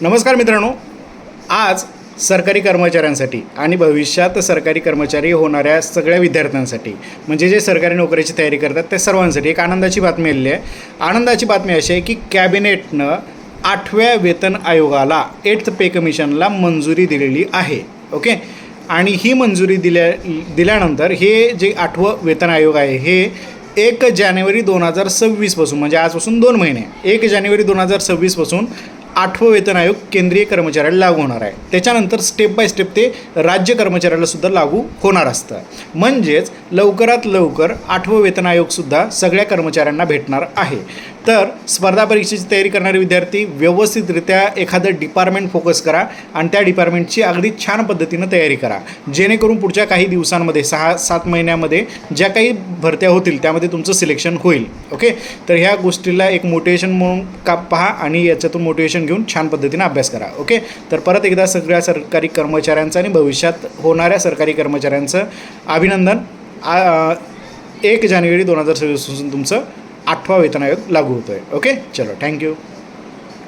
नमस्कार मित्रांनो, आज सरकारी कर्मचाऱ्यांसाठी आणि भविष्यात सरकारी कर्मचारी होणाऱ्या सगळ्या विद्यार्थ्यांसाठी म्हणजे जे सरकारी नोकरीची तयारी करतात त्या सर्वांसाठी एक आनंदाची बातमी आलेली आहे. आनंदाची बातमी अशी आहे की कॅबिनेटनं 8व्या वेतन आयोगाला 8th पे कमिशनला मंजुरी दिलेली आहे. ओके, आणि ही मंजुरी दिल्यानंतर हे जे 8वं वेतन आयोग आहे हे 1 जानेवारी 2026 म्हणजे आजपासून 2 महिने 1 जानेवारी 2026 8वं वेतन आयोग केंद्रीय कर्मचाऱ्याला लागू होणार आहे. त्याच्यानंतर स्टेप बाय स्टेप ते राज्य कर्मचाऱ्यालासुद्धा लागू होणार असतं. म्हणजेच लवकरात लवकर 8वं वेतन आयोगसुद्धा सगळ्या कर्मचाऱ्यांना भेटणार आहे. तर स्पर्धा परीक्षेची तयारी करणारे विद्यार्थी व्यवस्थितरित्या एखादं डिपार्टमेंट फोकस करा आणि त्या डिपार्टमेंटची अगदी छान पद्धतीनं तयारी करा, जेणेकरून पुढच्या काही दिवसांमध्ये 6-7 महिन्यामध्ये ज्या काही भरत्या होतील त्यामध्ये तुमचं सिलेक्शन होईल. ओके, तर ह्या गोष्टीला एक मोटिवेशन म्हणून पहा आणि याच्यातून मोटिवेशन घेऊन छान पद्धतीनं अभ्यास करा. ओके, तर परत एकदा सगळ्या सरकारी कर्मचाऱ्यांचं आणि भविष्यात होणाऱ्या सरकारी कर्मचाऱ्यांचं अभिनंदन. 1 जानेवारी 2026 तुमचं 8वा वेतन आयोग लागू होतो आहे. ओके, चलो, थँक्यू.